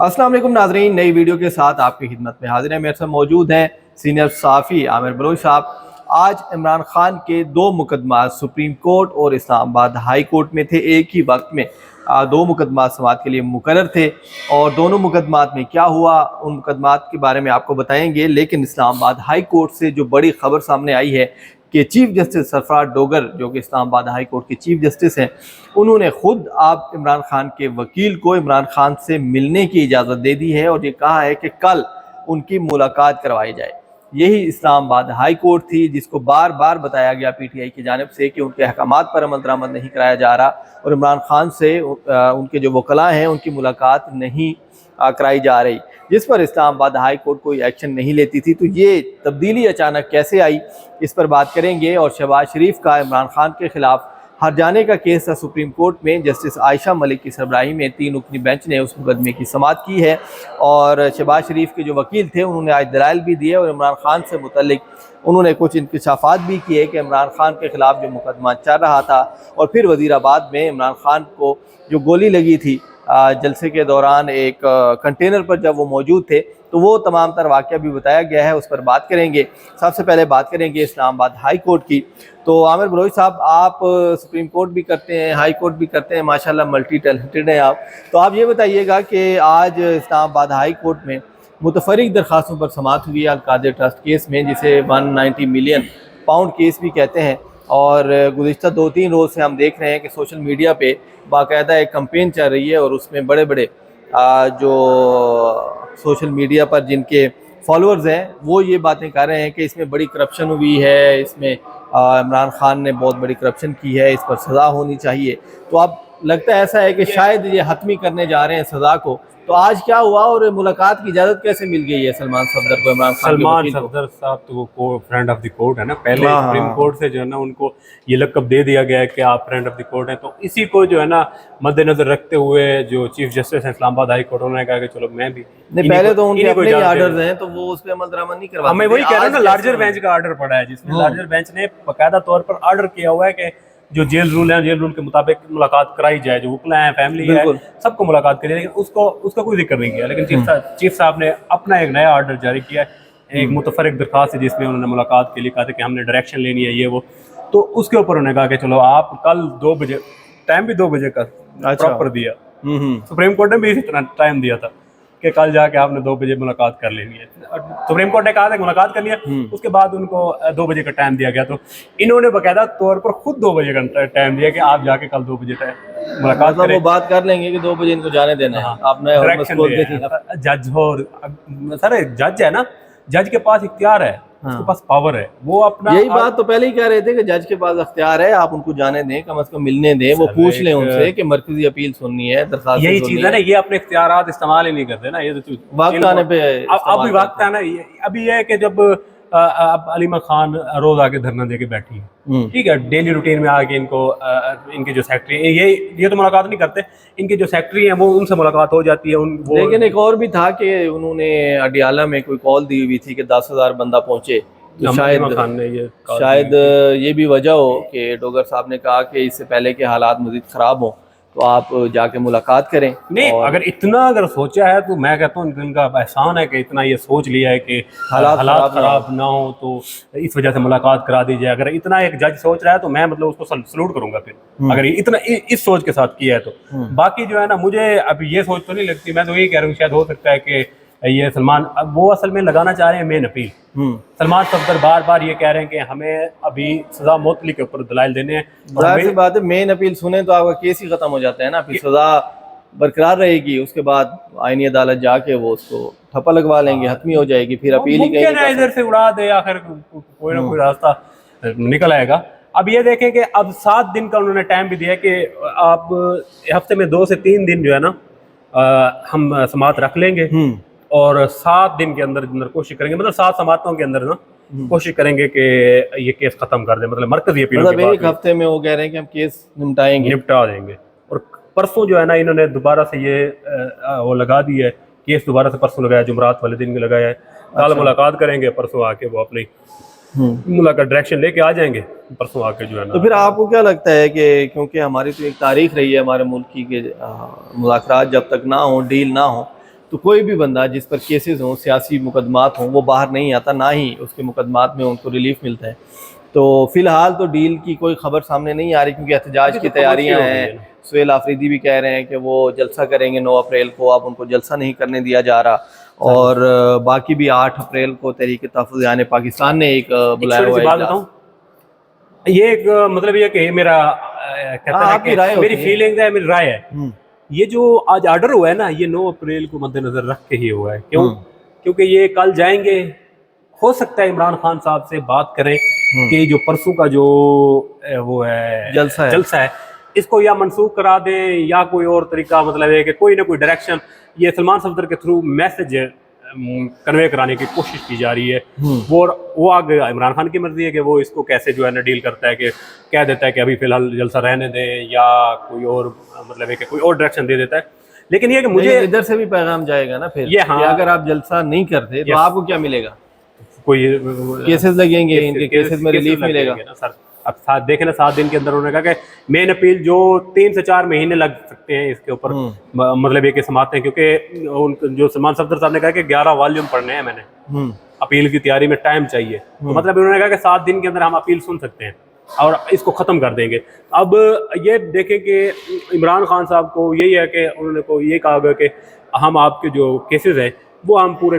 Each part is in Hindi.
अस्सलाम वालेकुम नाज़रीन, नई वीडियो के साथ आपकी खिदमत में हाजिर है। मेरे साथ मौजूद हैं सीनियर सहाफ़ी आमिर बलोच साहब। आज इमरान खान के दो मुकदमात सुप्रीम कोर्ट और इस्लामाबाद हाई कोर्ट में थे। एक ही वक्त में दो मुकदमात समाअत के लिए मुकर्रर थे और दोनों मुकदमात में क्या हुआ उन मुकदमात के बारे में आपको बताएंगे। लेकिन इस्लामाबाद हाई कोर्ट से जो बड़ी खबर सामने आई है कि चीफ जस्टिस सरफराज डोगर जो कि इस्लामाबाद हाई कोर्ट के चीफ जस्टिस हैं, उन्होंने खुद आप इमरान खान के वकील को इमरान खान से मिलने की इजाज़त दे दी है और ये कहा है कि कल उनकी मुलाकात करवाई जाए। यही इस्लामाबाद हाई कोर्ट थी जिसको बार बार बताया गया पीटीआई की जानिब से कि उनके अहकामात पर अमल दरामद नहीं कराया जा रहा और इमरान खान से उनके जो वकला हैं उनकी मुलाकात नहीं कराई जा रही, जिस पर इस्लामाबाद हाई कोर्ट कोई एक्शन नहीं लेती थी। तो ये तब्दीली अचानक कैसे आई, इस पर बात करेंगे। और शहबाज शरीफ का इमरान खान के खिलाफ हर जाने का केस था सुप्रीम कोर्ट में। जस्टिस आयशा मलिक की सरबराही में 3 रुकनी बेंच ने उस मुकदमे की समाअत की है और शहबाज शरीफ के जो वकील थे उन्होंने आज दलाइल भी दिए और इमरान खान से मुतल्लिक उन्होंने कुछ इंकशाफात भी किए कि इमरान खान के खिलाफ जो मुकदमा चल रहा था। और फिर वज़ीराबाद में इमरान खान को जो गोली लगी थी जलसे के दौरान एक कंटेनर पर जब वो मौजूद थे, तो वो तमाम तर वाक़या भी बताया गया है, उस पर बात करेंगे। सबसे पहले बात करेंगे इस्लामाबाद हाई कोर्ट की। तो आमिर बलोच साहब, आप सुप्रीम कोर्ट भी करते हैं, हाई कोर्ट भी करते हैं, माशाल्लाह मल्टी टैलेंटेड हैं आप। तो आप ये बताइएगा कि आज इस्लामाबाद हाई कोर्ट में मुतफरिक दरख्वास्तों पर समाअत हुई है अल-कादिर ट्रस्ट केस में, जिसे 190 मिलियन पाउंड केस भी कहते हैं। और गुज़िश्ता 2-3 रोज़ से हम देख रहे हैं कि सोशल मीडिया पे बाकायदा एक कैंपेन चल रही है और उसमें बड़े बड़े जो सोशल मीडिया पर जिनके फॉलोअर्स हैं वो ये बातें कर रहे हैं कि इसमें बड़ी करप्शन हुई है, इसमें इमरान खान ने बहुत बड़ी करप्शन की है, इस पर सज़ा होनी चाहिए। तो अब लगता है ऐसा है कि शायद ये हतमी करने जा रहे हैं सज़ा को। तो आज क्या हुआ और मुलाकात की इजाज़त कैसे मिल गई है सलमान सफदर को, इमरान खान के वकील को? सफदर साहब तो वो फ्रेंड ऑफ द कोर्ट है ना, पहले हाँ, सुप्रीम हाँ। कोर्ट से जो है ना उनको ये लक़ब दे दिया गया है कि आप फ्रेंड ऑफ द कोर्ट हैं। तो इसी को जो है ना मद्देनजर रखते हुए जो चीफ जस्टिस हैं इस्लामाबाद हाई कोर्ट, उन्होंने कहा कि चलो मैं भी नहीं, पहले तो उनके अपने आर्डर्स हैं तो वो उस पे अमल दरामद नहीं करवाते। मैं वही कह रहा हूँ ना, लार्जर बेंच का आर्डर पड़ा है जिसमें लार्जर बेंच ने बाकायदा तौर पर आर्डर किया हुआ है कि जो जेल रूल है, जेल रूल के मुताबिक मुलाकात कराई जाए, जो वकला है, फैमिली है, सबको मुलाकात करिए। लेकिन उसका कोई जिक्र नहीं किया। लेकिन चीफ साहब ने अपना एक नया आर्डर जारी किया है, एक मुतफरिक दरख्वास्त है जिसमें उन्होंने मुलाकात के लिए कहा था कि हमने डायरेक्शन लेनी है ये वो। तो उसके ऊपर उन्होंने कहा कि चलो आप कल 2 बजे, टाइम भी 2 बजे का प्रॉपर दिया। सुप्रीम कोर्ट ने भी इसी तरह टाइम दिया था कि कल जाके आपने 2 बजे मुलाकात कर लेनी है। सुप्रीम कोर्ट ने कहा था कि मुलाकात कर लिया, उसके बाद उनको 2 बजे का टाइम दिया गया। तो इन्होंने बाकायदा तौर पर खुद 2 बजे का टाइम दिया कि आप जाके कल 2 बजे मुलाकात करें। वो बात कर लेंगे कि 2 बजे इनको जाने देना है। आपने जज हो, सर जज है ना, जज के पास इख्तियार है, उसके पास पावर है, वो अपना। यही बात तो पहले ही कह रहे थे कि जज के पास अख्तियार है, आप उनको जाने दें, कम से कम मिलने दें, वो पूछ लें उनसे कि मरकजी अपील सुननी है, दरखास्त। यही चीज है ना, ये अपने इख्तियारात इस्तेमाल ही नहीं करते ना। ये तो वक्त आने पे अभी वक्त है ना। अभी ये है कि जब अब अलीमा खान रोज आके धरना दे के बैठी है, ठीक है, डेली रूटीन में आके इनको इनके जो सेक्रेटरी ये तो मुलाकात नहीं करते, इनके जो सेक्रेटरी हैं वो उनसे मुलाकात हो जाती है। लेकिन एक और भी था कि उन्होंने अडियाला में कोई कॉल दी हुई थी कि 10,000 बंदा पहुंचे। तो शायद ये भी वजह हो कि डोगर साहब ने कहा कि इससे पहले के हालात मजीद ख़राब हों तो आप जाके मुलाकात करें। नहीं, अगर सोचा है तो मैं कहता हूँ इनका एहसान है कि इतना ये सोच लिया है कि हालात ख़राब ना हो तो इस वजह से मुलाकात करा दी जाए। अगर इतना एक जज सोच रहा है तो मैं मतलब उसको सल्यूट करूंगा फिर, अगर इतना इस सोच के साथ किया है तो। बाकी जो है ना, मुझे अभी ये सोच तो नहीं लगती। मैं तो यही कह रहा हूँ शायद हो सकता है कि ये सलमान वो असल में लगाना चाह रहे हैं मेन अपील। सलमान सफदर बार बार ये कह रहे हैं कि हमें अभी सजा मुअत्तली के ऊपर दलाइल देने हैं। जाहिर सी बात है, मेन अपील सुने तो आपका केस ही खत्म हो जाता है ना, फिर सजा बरकरार रहेगी, उसके बाद आईनी अदालत जाके वो उसको ठप्पा लगवा लेंगे, हतमी हो जाएगी, फिर अपील ही कहीं इधर से उड़ा दे, आखिर कोई ना कोई रास्ता निकल आएगा। अब ये देखें कि अब 7 दिन का उन्होंने टाइम भी दिया कि आप हफ्ते में 2 से 3 दिन जो है ना हम समाअत रख लेंगे और 7 दिन के अंदर कोशिश करेंगे, मतलब 7 समाअतों के अंदर ना कोशिश करेंगे कि ये केस खत्म कर दें। मतलब मरकजी अपील एक हफ्ते में वो कह रहे हैं कि हम केस निपटा देंगे। और परसों जो है ना इन्होंने दोबारा से ये वो लगा दी है, केस दोबारा से परसों लगाया, जुमरात वाले दिन लगाया है। कल मुलाकात करेंगे, परसों आके वो अपनी मुलाकात डायरेक्शन लेके आ जाएंगे, परसों आके जो है ना। तो फिर आपको क्या लगता है कि क्योंकि हमारी तो एक तारीख रही है हमारे मुल्क की कि मुज़ाकरात जब तक ना हो, डील ना हो, तो कोई भी बंदा जिस पर केसेस हों, सियासी मुकदमात हों, वो बाहर नहीं आता, ना ही उसके मुकदमात में उनको रिलीफ मिलता है। तो फिलहाल तो डील की कोई खबर सामने नहीं आ रही, क्योंकि एहतजाज की तैयारियां हैं। सुहेल आफरीदी भी कह रहे हैं कि वो जलसा करेंगे 9 अप्रैल को, अब उनको जलसा नहीं करने दिया जा रहा। और बाकी भी 8 अप्रैल को तहरीक तहफ़्फ़ुज़ यानी पाकिस्तान ने एक बुलाया हुआ है। ये एक मतलब ये कि मेरा कहता है कि मेरी फीलिंग है, मेरी राय है, ये जो आज ऑर्डर हुआ है ना, ये 9 अप्रैल को मद्देनजर रख के ही हुआ है। क्यों? क्योंकि ये कल जाएंगे, हो सकता है इमरान खान साहब से बात करें कि जो परसों का जो वो है जलसा है इसको या मनसूख करा दें या कोई और तरीका, मतलब है कि कोई ना कोई डायरेक्शन ये सलमान सफदर के थ्रू मैसेज कन्वे कराने की कोशिश की जा रही है। वो आगे इमरान खान की मर्जी है कि वो इसको कैसे जो है ना डील करता है, कि कह देता है कि अभी फिलहाल जलसा रहने दें या कोई और, मतलब है कि कोई और डायरेक्शन दे देता है। लेकिन ये कि मुझे इधर से भी पैगाम जाएगा ना फिर, ये हाँ, अगर आप जलसा नहीं करते तो आपको क्या मिलेगा? कोई केसेस लगेंगे, इनके केसेस में रिलीफ मिलेगा ना सर। अब देखें ना, 7 दिन के अंदर उन्होंने कहा कि मेन अपील जो 3 से 4 महीने लग सकते हैं इसके ऊपर, मतलब ये कि समाते हैं, क्योंकि जो सलमान सफदर साहब ने कहा कि 11 वॉल्यूम पढ़ने हैं मैंने, अपील की तैयारी में टाइम चाहिए, तो मतलब उन्होंने कहा कि 7 दिन के अंदर हम अपील सुन सकते हैं और इसको ख़त्म कर देंगे। अब ये देखें कि इमरान खान साहब को यही है कि उन्होंने को ये कहा गया कि हम आपके जो केसेस हैं वो हम पूरे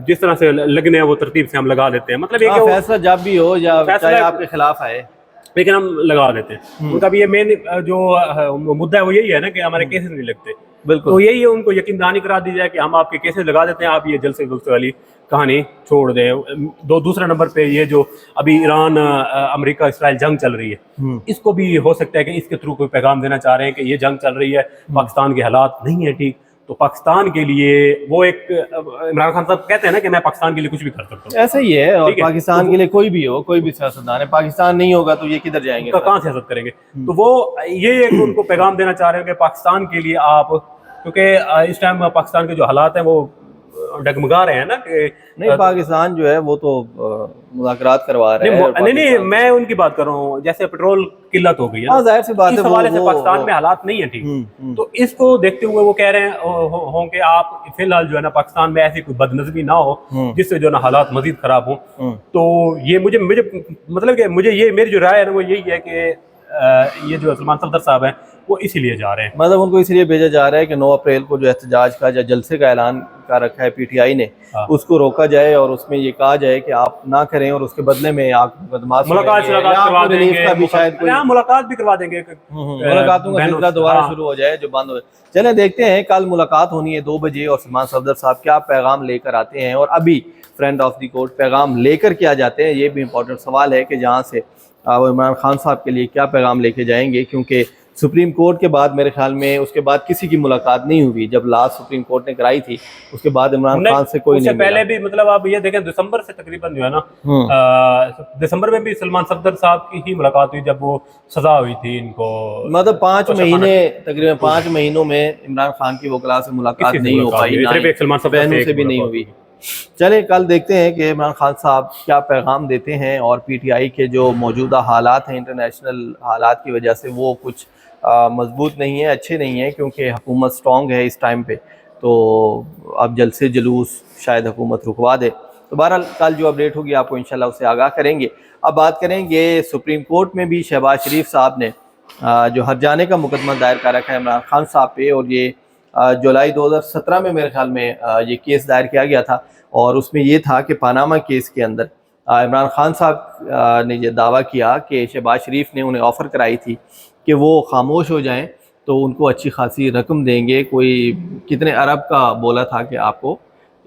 जिस तरह से लगने हैं वो तरतीब से हम लगा देते हैं, मतलब ये फैसला जब भी हो या चाहे आपके खिलाफ आए, लेकिन हम लगा देते हैं। उनका भी ये मेन जो मुद्दा है वो यही है ना कि हमारे केसेस नहीं लगते। बिल्कुल, तो यही है, उनको यकीन दहानी करा दी जाए कि हम आपके केसेस लगा देते हैं, आप ये जलसे वाली कहानी छोड़ दें। दूसरे नंबर पे ये जो अभी ईरान अमेरिका इसराइल जंग चल रही है, इसको भी हो सकता है कि इसके थ्रू कोई पैगाम देना चाह रहे हैं कि ये जंग चल रही है, पाकिस्तान के हालात नहीं है ठीक, तो पाकिस्तान के लिए वो एक इमरान खान साहब कहते हैं ना कि मैं पाकिस्तान के लिए कुछ भी कर सकता हूँ, ऐसा ही है। और पाकिस्तान के लिए कोई भी हो, कोई भी सियासतदान है, पाकिस्तान नहीं होगा तो ये किधर जाएंगे, कहाँ सियासत करेंगे? तो वो ये एक उनको पैगाम देना चाह रहे हैं कि पाकिस्तान के लिए आप, क्योंकि इस टाइम पाकिस्तान के जो हालात हैं वो डगमगा रहे हैं ना कि नहीं, पाकिस्तान जो है वो तो मुज़ाकरात करवा रहे हैं। नहीं, मैं उनकी बात कर रहा हूँ, जैसे पेट्रोल किल्लत हो गई है, जाहिर सी बात है, इस हवाले से पाकिस्तान में हालात नहीं है ठीक। तो इसको देखते हुए वो कह रहे हैं कि आप फिलहाल जो है ना पाकिस्तान में ऐसी कोई बदनज़मी ना हो जिससे जो ना हालात मजीद खराब हो। तो ये मुझे मतलब कि मुझे ये मेरी जो राय है ना वो यही है कि ये जो सलमान सफदर साहब हैं वो इसीलिए जा रहे हैं, मतलब उनको इसलिए भेजा जा रहा है कि 9 अप्रैल को जो एहतजाज का या जलसे का ऐलान का रखा है पीटीआई ने, उसको रोका जाए और उसमें ये कहा जाए कि आप ना करें और उसके बदले में आप मुलाकात करवा देंगे, मुलाकातों का सिलसिला दोबारा शुरू हो जाए जो बंद हो जाए। चलें देखते हैं, कल मुलाकात होनी है 2 बजे और सलमान सफदर साहब क्या पैगाम लेकर आते हैं, और अभी फ्रेंड ऑफ द कोर्ट पैगाम लेकर क्या जाते हैं, ये भी इंपॉर्टेंट सवाल है कि जहाँ से वो इमरान खान साहब के लिए क्या पैगाम लेके जाएंगे। क्योंकि सुप्रीम कोर्ट के बाद मेरे ख्याल में उसके बाद किसी की मुलाकात नहीं हुई, जब लास्ट सुप्रीम कोर्ट ने कराई थी उसके बाद इमरान खान से कोई नहीं पहले भी, मतलब आप ये देखें दिसंबर से तकरीबन जो है ना, दिसंबर में भी सलमान सफदर साहब की ही मुलाकात हुई जब वो सजा हुई थी इनको, मतलब 5 महीने तकरीबन 5 महीनों में इमरान खान की वकला से मुलाकात नहीं हो पाई, बहनों से भी नहीं हुई। चले कल देखते हैं कि इमरान खान साहब क्या पैगाम देते हैं, और पीटीआई के जो मौजूदा हालात हैं इंटरनेशनल हालात की वजह से वो कुछ मजबूत नहीं है, अच्छे नहीं है, क्योंकि हुकूमत स्ट्रॉन्ग है इस टाइम पे, तो अब जलसे जुलूस शायद हुकूमत रुकवा दे। तो बहरहाल कल जो अपडेट होगी आपको इंशाल्लाह उससे आगाह करेंगे। अब बात करेंगे सुप्रीम कोर्ट में भी शहबाज शरीफ साहब ने जो हर्जाने का मुकदमा दायर कर रखा है इमरान खान साहब पे, और ये जुलाई 2017 में मेरे ख्याल में ये केस दायर किया गया था, और उसमें ये था कि पानामा केस के अंदर इमरान खान साहब ने ये दावा किया कि शहबाज शरीफ ने उन्हें ऑफ़र कराई थी कि वो खामोश हो जाएं तो उनको अच्छी खासी रकम देंगे, कोई कितने अरब का बोला था कि आपको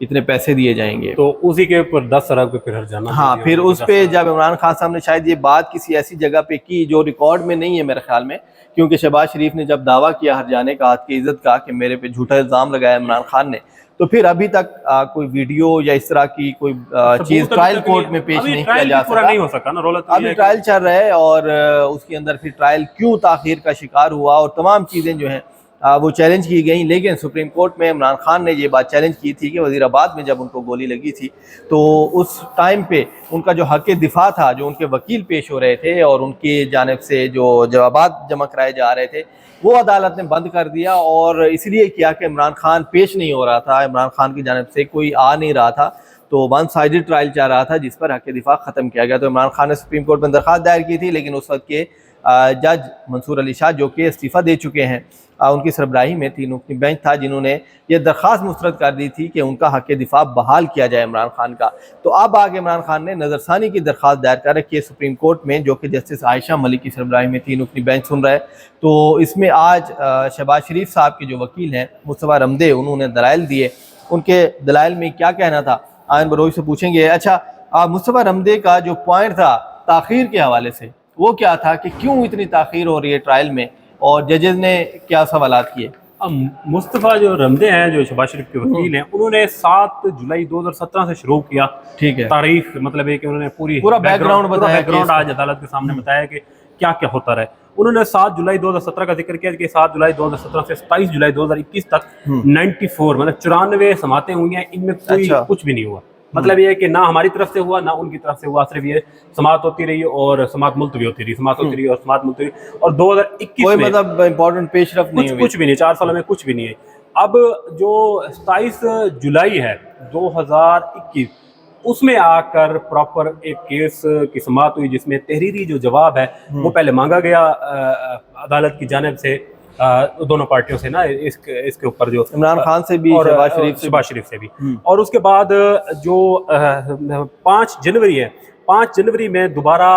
इतने पैसे दिए जाएंगे, तो उसी के ऊपर 10 अरब के फिर हर्जाना। हाँ, फिर उस पे जब इमरान खान साहब ने शायद ये बात किसी ऐसी जगह पे की जो रिकॉर्ड में नहीं है मेरे ख्याल में, क्योंकि शहबाज शरीफ ने जब दावा किया हर्जाने का, हद की इज़्ज़त का, कि मेरे पे झूठा इल्ज़ाम लगाया इमरान खान ने, तो फिर अभी तक कोई वीडियो या इस तरह की कोई चीज़ ट्रायल कोर्ट में पेश नहीं किया जा सका, नहीं हो सका ना, अभी ट्रायल चल रहा है, और उसके अंदर फिर ट्रायल क्यों ताख़ीर का शिकार हुआ और तमाम चीज़ें जो हैं वो चैलेंज की गई, लेकिन सुप्रीम कोर्ट में इमरान खान ने ये बात चैलेंज की थी कि वज़ीराबाद में जब उनको गोली लगी थी तो उस टाइम पे उनका जो हक़ दिफा था, जो उनके वकील पेश हो रहे थे और उनकी जानिब से जो जवाबात जमा कराए जा रहे थे, वो अदालत ने बंद कर दिया। और इसलिए किया कि इमरान खान पेश नहीं हो रहा था, इमरान खान की जानिब से कोई आ नहीं रहा था, तो वन साइडेड ट्रायल चल रहा था जिस पर हक़ दिफा ख़त्म किया गया। तो इमरान खान ने सुप्रीम कोर्ट में दरख्वास्त दायर की थी, लेकिन उस वक्त के जज मंसूर अली शाह जो कि इस्तीफ़ा दे चुके हैं, उनकी सरबराही में 3 रुकनी बेंच था जिन्होंने ये दरख्वास्त मुस्तरद कर दी थी कि उनका हक़ दिफा बहाल किया जाए इमरान खान का। तो अब आगे इमरान खान ने नज़रसानी की दरख्वास्त दायर कर रखी है सुप्रीम कोर्ट में, जो कि जस्टिस आयशा मलिक की सरबराही में 3 रुकनी बेंच सुन रहा है। तो इसमें आज शहबाज शरीफ साहब के जो वकील हैं मुस्तफ़ा रमदे, उन्होंने दलाइल दिए। उनके दलाइल में क्या कहना था आयन बरोई से पूछेंगे। अच्छा, मुस्तफ़ा रमदे का जो पॉइंट था ताख़ीर के हवाले से, वो क्या था कि क्यों इतनी ताख़ीर हो रही है ट्रायल में, और जजेस ने क्या सवालात किए? अब मुस्तफ़ा जो रमदे हैं, जो शहबाज शरीफ के वकील हैं, उन्होंने 7 जुलाई 2017 से शुरू किया। ठीक है, तारीख मतलब है कि उन्होंने पूरा बैकग्राउंड बताया, बैकग्राउंड आज अदालत के सामने बताया कि क्या क्या होता रहा है। उन्होंने 7 जुलाई 2017 का जिक्र किया कि 7 जुलाई 2017 से 27 जुलाई 2021 तक 94 मतलब 94 समातें हुई हैं, इनमें कोई कुछ भी नहीं हुआ। मतलब ये है कि ना हमारी तरफ से हुआ ना उनकी तरफ से हुआ, सिर्फ ये समात होती रही और समात मुलतवी होती रही, समात होती रही और समात मुलतवी। और 2021 कोई मतलब इम्पोर्टेंट पेशरफ नहीं हुई, कुछ भी नहीं, 4 सालों में कुछ भी नहीं है। अब जो 27 जुलाई है 2021, उसमें आकर प्रॉपर एक केस की समात हुई जिसमें तहरीरी जो जवाब है वो पहले मांगा गया अदालत की जानिब से, दोनों पार्टियों से ना, इसके ऊपर जो इमरान खान से भी और शहबाज शरीफ से भी। और उसके बाद जो 5 जनवरी है, 5 जनवरी में दोबारा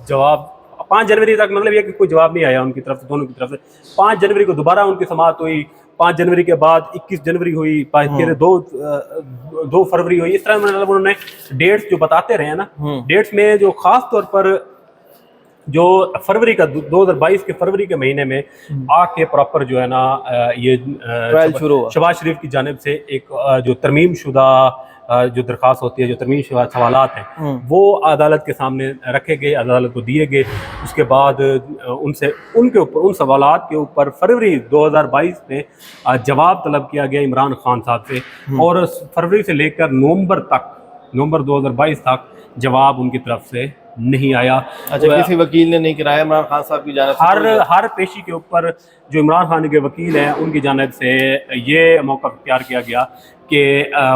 जवाब, 5 जनवरी तक मतलब ये कि कोई जवाब नहीं आया उनकी तरफ से, दोनों की तरफ से। 5 जनवरी को दोबारा उनकी समाअत हुई, 5 जनवरी के बाद 21 जनवरी हुई, फिर 2 फरवरी हुई। इस तरह मतलब उन्होंने डेट्स जो बताते रहे ना, डेट्स में जो खास तौर पर जो फरवरी का 2022 के फरवरी के महीने में आके प्रॉपर जो है ना ये शहबाज शरीफ की जानिब से एक जो तरमीम शुदा जो दरख्वास्त होती है, जो तरमीम शुदा सवालात हैं, वो अदालत के सामने रखे गए, अदालत को दिए गए। उसके बाद उनसे उनके ऊपर उन सवालात के ऊपर फरवरी 2022 में जवाब तलब किया गया इमरान खान साहब से, और फरवरी से लेकर नवंबर 2022 तक जवाब उनकी तरफ से नहीं आया। अच्छा, किसी वकील ने नहीं कराया इमरान खान साहब की जानिब से? हर पेशी के ऊपर जो इमरान खान के वकील हैं उनकी जानिब से ये मौका इख्तियार किया गया कि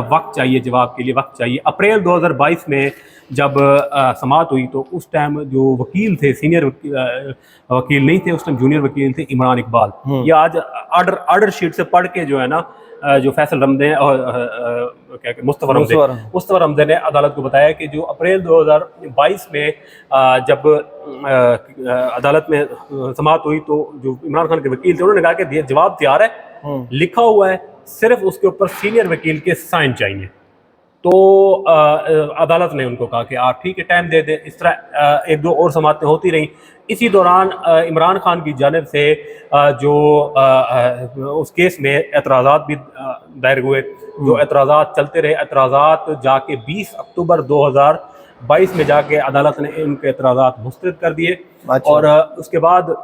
वक्त चाहिए, जवाब के लिए वक्त चाहिए। अप्रैल 2022 में जब समाअत हुई तो उस टाइम जो वकील थे, सीनियर वकील नहीं थे उस टाइम, जूनियर वकील थे इमरान इकबाल। ये आज ऑर्डर शीट से पढ़ के जो है ना, जो फैसल रमदे और मुस्तफ़ा रमदे ने अदालत को बताया कि जो अप्रैल 2022 में जब अदालत में समाअत हुई तो जो इमरान खान के वकील थे उन्होंने कहा कि जवाब तैयार है, लिखा हुआ है, सिर्फ उसके ऊपर सीनियर वकील के साइन चाहिए। तो अदालत ने उनको कहा कि आप ठीक है टाइम दे दें। इस तरह 1-2 और समाअतें होती रहीं। इसी दौरान इमरान खान की जानिब से जो उस केस में एतराज़ात भी दायर हुए, जो एतराज़ात चलते रहे, एतराज़ात जाके 20 अक्टूबर 2022 में जाके अदालत ने इनके एतराज़ात मुस्तरद कर दिए। और उसके बाद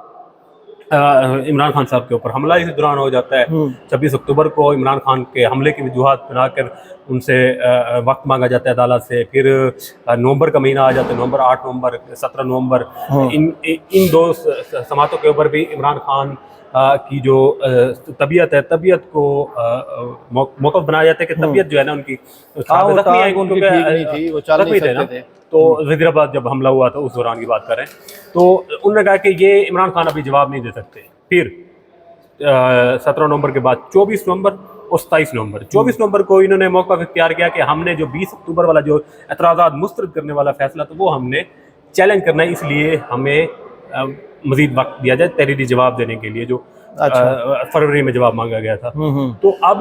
इमरान खान साहब के ऊपर हमला इसी दौरान हो जाता है। 26 अक्टूबर को इमरान खान के हमले की वजूहात बनाकर उनसे वक्त मांगा जाता है अदालत से। फिर नवंबर का महीना आ जाता है, नवंबर 8 नवंबर 17 नवंबर, इन 2 समातों के ऊपर भी इमरान खान की जो तबीयत है, तबीयत को मौक़िफ़ बनाया जाता है कि तबीयत जो है ना उनकी जख्मी थे ना, तो वज़ीराबाद जब हमला हुआ था उस दौरान की बात करें तो उन्होंने कहा कि ये इमरान खान अभी जवाब नहीं दे सकते। फिर 17 नवंबर के बाद 24 नवंबर और 27 नवंबर 24 नवंबर को इन्होंने मौका इख्तियार किया कि हमने जो 20 अक्टूबर वाला जो एतराज़ात मुस्तरद करने वाला फैसला था वो हमने चैलेंज करना है, इसलिए हमें मज़ीद वक्त दिया जाए तहरीरी जवाब देने के लिए, जो फरवरी में जवाब मांगा गया था। तो अब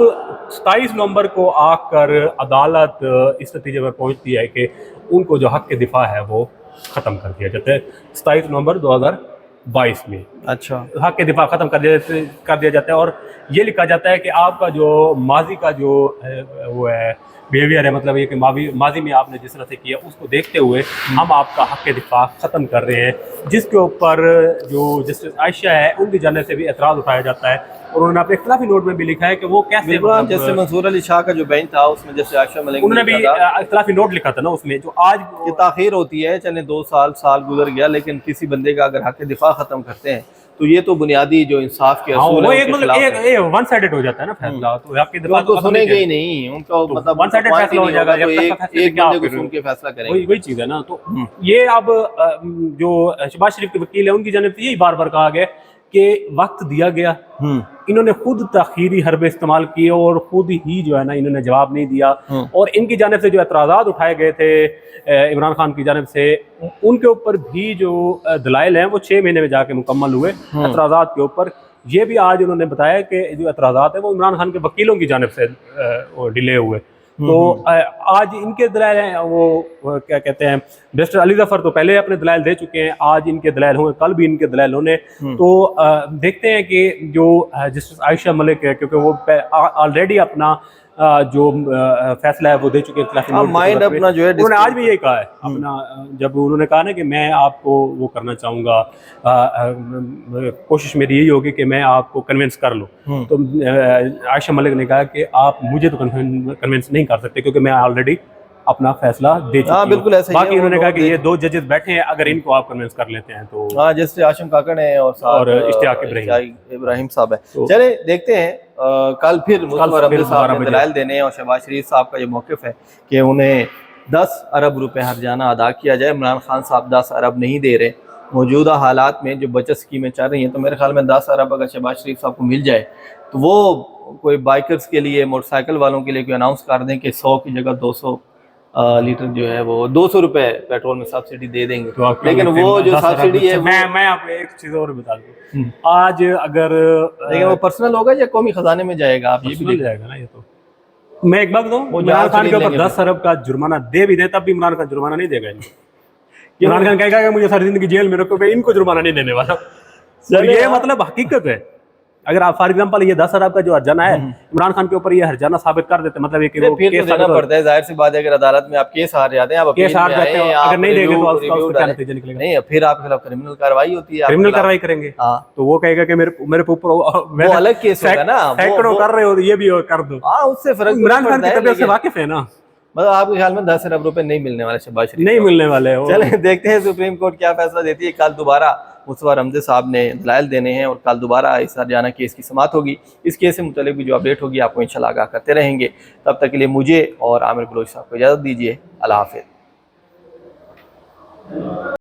27 नवंबर को आकर अदालत इस नतीजे पर पहुंचती है कि उनको जो हक़ के दिफा है वो ख़त्म कर दिया जाता है 27 नवंबर 2022 में। अच्छा, हक़ के दिफा ख़त्म कर दिया जाता है और ये लिखा जाता है कि आपका जो माजी का जो वो है बिहेवियर है, मतलब ये कि माजी में आपने जिस तरह से किया उसको देखते हुए हम आपका हक़ के दिफा ख़त्म कर रहे हैं। जिसके ऊपर जो जस्टिस आयशा है उनकी जानिब से भी एतराज़ उठाया जाता है और उन्होंने अपने इख्तिलाफी नोट में भी लिखा है कि वो कैसे बिल्कुल, जैसे मंसूर अली शाह का जो बेंच था उसमें जैसे आयशा मलिक उन्होंने भी इख्तिलाफी नोट लिखा था ना उसमें, जो आज कि ताखीर होती है, चले 2 साल गुजर गया, लेकिन किसी बंदे का अगर हक दिफा खत्म करते हैं तो ये तो बुनियादी जो इंसाफ के असूल वो है एक उनके मतलब खिलाफ है। एक वन साइडेड हो जाता है ना फैसला, तो आपके जो तो सुनेंगे ही नहीं, उनका मतलब वन साइडेड फैसला हो जाएगा, तो जब तक एक क्या बंदे को फिर सुन के फैसला करेंगे। वही चीज है ना। तो ये अब जो शहबाज शरीफ के वकील है उनकी जानिब से यही बार बार कहा गया कि वक्त दिया गया, इन्होंने खुद ताखीरी हरबे इस्तेमाल किए और खुद ही जो है ना इन्होंने जवाब नहीं दिया, और इनकी जानिब से जो एतराज़ात उठाए गए थे इमरान खान की जानिब से, उनके ऊपर भी जो दलाइल हैं वो 6 महीने में जाके मुकम्मल हुए एतराज़ात के ऊपर। ये भी आज उन्होंने बताया कि जो एतराज़ात है वो इमरान खान के वकीलों की जानिब से डिले हुए। तो आज इनके दलाइल हैं वो क्या कहते हैं, मिस्टर अली जफर तो पहले अपने दलाइल दे चुके हैं, आज इनके दलाइल होंगे, कल भी इनके दलाइल होने। तो देखते हैं कि जो जस्टिस आयशा मलिक है, क्योंकि वो ऑलरेडी अपना जो फैसला है वो दे चुके हैं, माइंड अपना जो है उन्होंने आज भी यही कहा है अपना, जब उन्होंने कहा ना कि मैं आपको वो करना चाहूँगा, कोशिश मेरी यही होगी कि मैं आपको कन्विंस कर लूँ। तो आयशा मलिक ने कहा कि आप मुझे तो कन्विंस नहीं कर सकते क्योंकि मैं ऑलरेडी अपना फैसला दे चुकी हूं। बिल्कुल ऐसे ही है। बाकी उन्होंने कहा कि ये 2 जजेस बैठे हैं, अगर इनको आप कन्विंस कर लेते हैं तो जैसे आशिम काकड़ है और इश्तियाक इब्राहिम साहब है। चले देखते हैं कल फिर साहब ने दलाइल देने हैं और शहबाज शरीफ साहब का ये मौक़िफ़ है कि उन्हें 10 अरब रुपए हर्जाना अदा किया जाए। इमरान खान साहब 10 अरब नहीं दे रहे। मौजूदा हालात में जो बचत स्कीमें चल रही हैं, तो मेरे ख्याल में 10 अरब अगर शहबाज शरीफ साहब को मिल जाए तो वो कोई बाइकर्स के लिए, मोटरसाइकिल वालों के लिए कोई अनाउंस कर दें कि 100 की जगह 200 लीटर जो है वो 200 रुपए पेट्रोल में सब्सिडी दे देंगे। तो लेकिन वो जो सब्सिडी है मैं आपको एक चीज़ और बता दूं, आज अगर लेकिन वो पर्सनल होगा या कौमी खजाने में जाएगा, आप ये भी मिल जाएगा ना। ये तो मैं एक बात बताऊं, इमरान खान के ऊपर 10 अरब का जुर्माना दे भी दे तब भी इमरान खान जुर्माना नहीं देगा। इमरान खान कहेगा कि मुझे सारी जिंदगी जेल में रखो, मैं इनको जुर्माना नहीं देने वाला। ये मतलब हकीकत है। अगर आप फॉर एग्जांपल ये 10 अरब का जो हर्जाना है इमरान खान के ऊपर ये हर्जाना साबित कर देते, मतलब एक वो केस देना पड़ता है। जाहिर सी बात है, अगर अदालत में आप केस हार जाते हैं, आप केस हार जाते हैं, अगर नहीं देंगे तो उसका क्या नतीजा निकलेगा? नहीं, फिर आपके खिलाफ क्रिमिनल कार्रवाई होती है, क्रिमिनल कार्रवाई करेंगे। तो वो कहेगा कि मेरे ऊपर वो अलग केस होगा ना, सैकड़ों कर रहे हो, ये भी कर दो। उससे फर्क इमरान खान की तबीयत से वाकिफ है ना। मतलब आपके ख्याल में 10 अरब रुपए नहीं मिलने वाले शहबाज शरीफ? नहीं मिलने वाले। चले देखते हैं सुप्रीम कोर्ट क्या फैसला देती है। कल दोबारा मुस्तफा रमज़ी साहब ने दलाइल देने हैं और कल दोबारा इस हर्जाना केस की समाअत होगी। इस केस से मुतल्लिक़ भी जो अपडेट होगी आपको इंशाल्लाह आगाह करते रहेंगे। तब तक के लिए मुझे और आमिर बलोच साहब को इजाज़त दीजिए। अल्लाह हाफ़िज़।